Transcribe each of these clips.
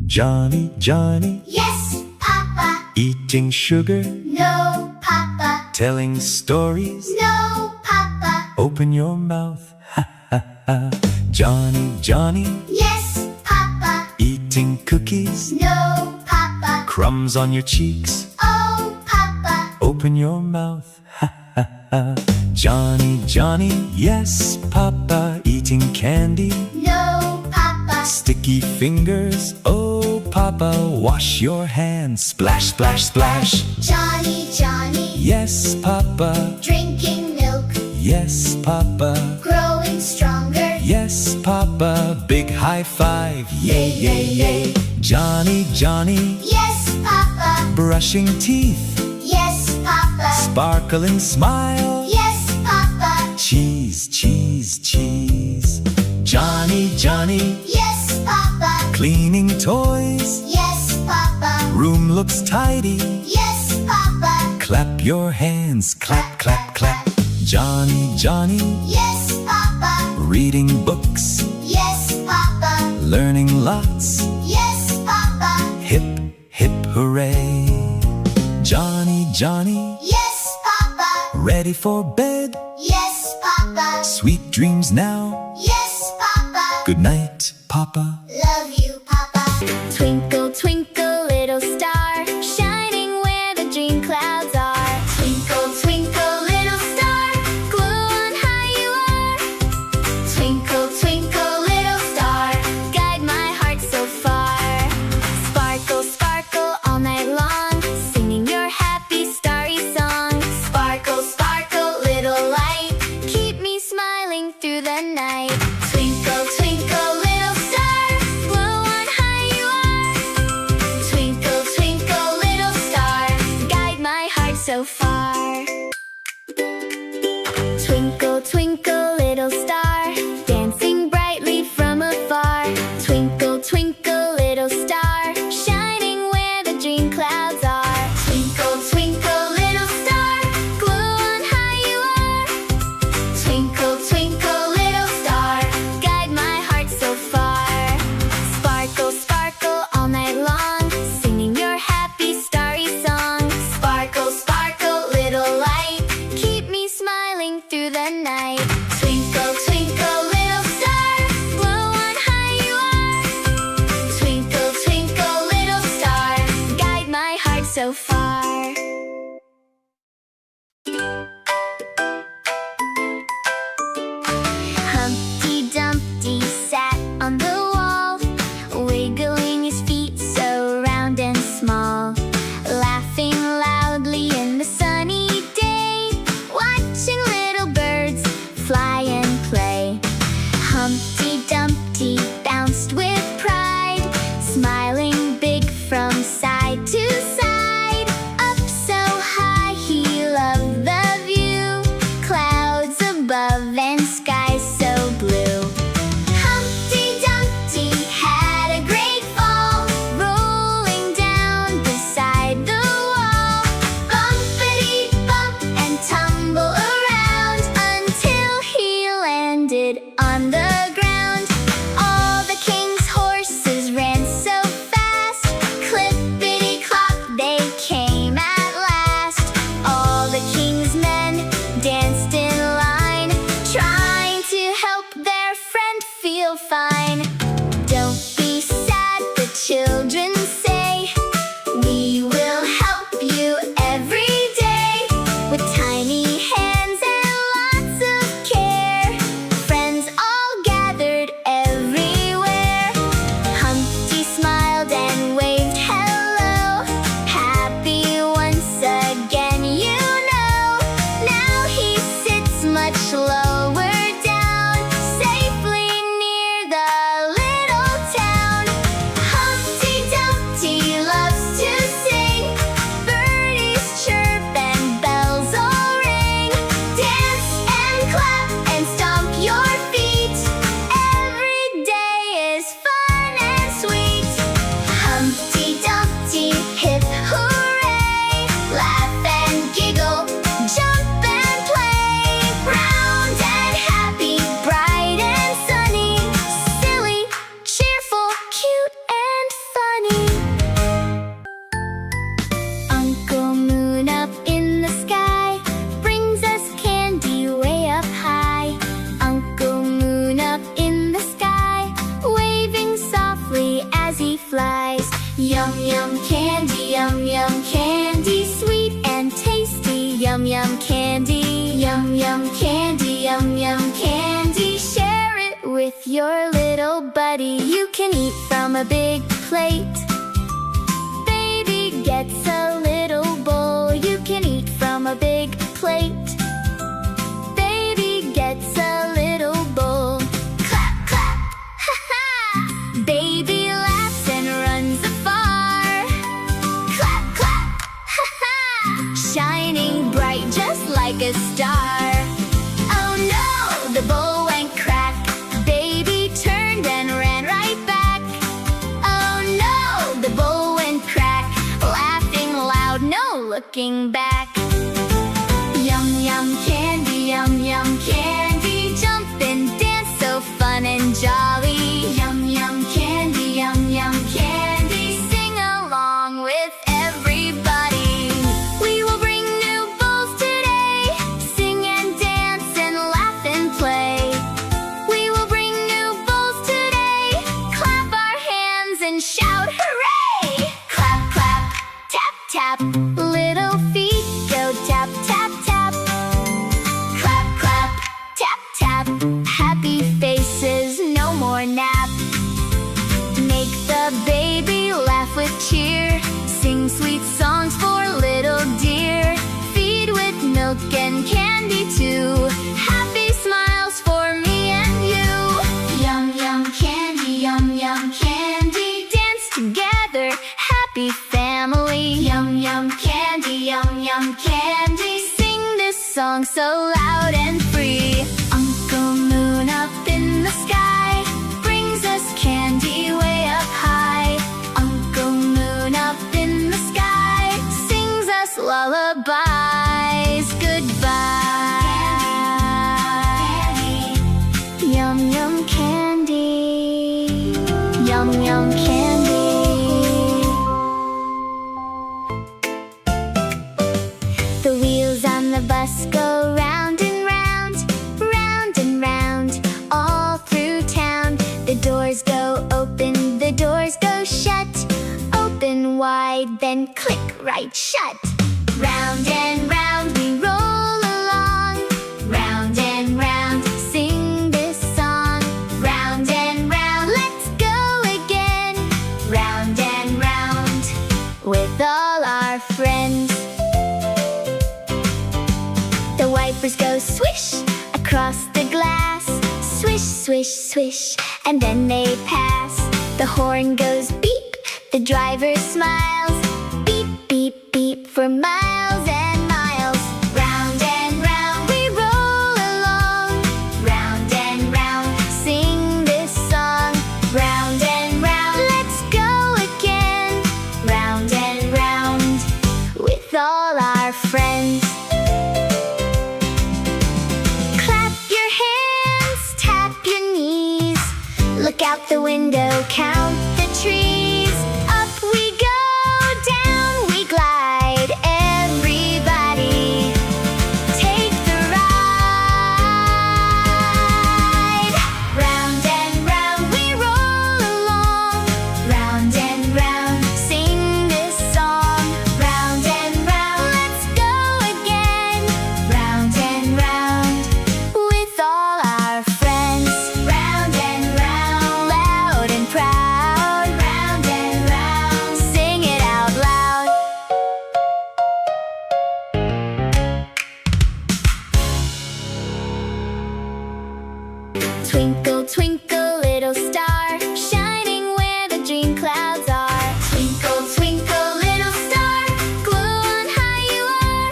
Johny, Johny, Yes, Papa. eating sugar, No, Papa. telling stories, No, Papa. open your mouth, ha ha ha. Johny, Johny, Yes, Papa. eating cookies, No, Papa. crumbs on your cheeks, Oh, Papa. open your mouth, ha ha ha. Johny, Johny, yes, Papa, eating candy, No, Papa. sticky fingers, oh, Papa, wash your hands, splash, splash, splash. Johny, Johny. Yes, Papa, Drinking milk. yes, Papa, Growing stronger. yes, Papa, big high five, yay, yay, yay. Johny, Johny, Yes, Papa. brushing teeth, Yes, Papa. sparkling smile, Yes, Papa. cheese, cheese, cheese. Johny, Johny, Yes, Papa. cleaning toys, Yes, Papa. room looks tidy, Yes, Papa. clap your hands, clap, clap, clap. Johny, Johny, Yes, Papa. reading books, Yes, Papa. learning lots, Yes, Papa. hip, hip, hooray. Johny, Johny, Yes, Papa. ready for bed, Yes, Papa. sweet dreams now, Yes, Papa. good night, Papa. Love you, Papa. Twinkle, twinkle, little star, shining where the dream clouds are. Twinkle, twinkle, little star, glow on high you are. Twinkle, twinkle, little star, guide my heart so far. Sparkle, sparkle all night long, singing your happy starry song. Sparkle, sparkle, little light, keep me smiling through the night. Twinkle, twinkle, little star, glow on high you are. Twinkle, twinkle, little star, guide my heart so far. Twinkle, twinkle, little star, dancing brightly from afar. Twinkle, twinkle, little star, shining where the dream clouds are. Twinkle, twinkle, little star, glow on high you are. Twinkle, twinkle, little star, guide my heart so far. Sparkle, sparkle all night long, singing your happy starry song. Sparkle, sparkle, little light, keep me smiling through the night. Twinkle, twinkle, little star, glow on high you are. Twinkle, twinkle, little star, guide my heart so far. Humpty Dumpty sat on the wall, wiggling his feet so round and small, laughing loudly in the sunny day, watching little birds fly and play. Humpty Dumpty bounced with pride, smiling big from side to side. Up so high he loved the view, clouds above and sky so blue. Humpty Dumpty had a great fall, rolling down beside the wall. Bumpity bump and tumble around until he landed on the ground. All the king's horses ran so your little buddy. You can eat from a big plate. Baby gets a little bowl. You can eat from a big plate. Baby gets a little bowl. Clap, clap, ha ha! Baby laughs and runs afar. Clap, clap, ha ha! Shining bright just like a star. Oh no, the bowl went crack. Baby turned and ran right back. Oh no, the bowl went crack. Laughing loud, no looking back. Yum yum candy, yum yum candy. Jump and dance, so fun and jolly. Yum yum candy, yum yum candy. Sing along with everybody. We will bring new bowls today. Sing and dance and laugh and play. We will bring new bowls today. Clap our hands and shout hooray! Clap, clap, tap, tap. Little feet go tap, tap, tap. Clap, clap, tap, tap. Happy faces, no more nap. Make the baby laugh with cheer. Sing sweet songs for little dear. Feed with milk and candy too. Happy smiles for me and you. Yum yum candy, yum yum candy. Dance together, happy family. Yum yum candy, yum yum candy. Sing this song so loud and free. Uncle Moon up in the sky brings us candy way up high. Uncle Moon up in the sky sings us lullabies. Goodbye. Yum yum candy. Yum yum candy. The wheels on the bus go round and round, round and round, all through town. The doors go open, the doors go shut. Open wide, then click right shut. Round and round we roll along. Round and round, sing this song. Round and round, let's go again. Round and round, with all our friends. The wipers go swish across the glass. Swish, swish, swish, and then they pass. The horn goes beep, the driver smiles. Beep, beep, beep for miles and miles. Round and round we roll along. Round and round, sing this song. Round and round, let's go again. Round and round, with all our friends. Clap your hands, tap your knees. Look out the window, count the trees. Up we go, down we glide. Everybody, take the ride. Round and round we roll along. Round and round, sing this song. Round and round, let's go again. Round and round, with all our friends. Round and round, loud and proud. Round and round, sing it out loud. Twinkle, twinkle, little star, shining where the dream clouds are. Twinkle, twinkle, little star, glow on high you are.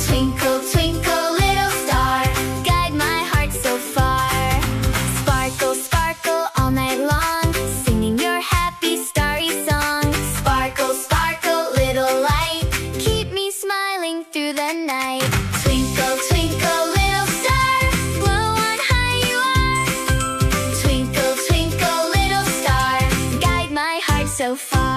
Twinkle, twinkle, little star, guide my heart so far. Sparkle, sparkle all night long, singing your happy starry song. Sparkle, sparkle, little light, keep me smiling through the night. Twinkle, twinkle, little star, glow on high you are. Twinkle, twinkle, little star, guide my heart so far.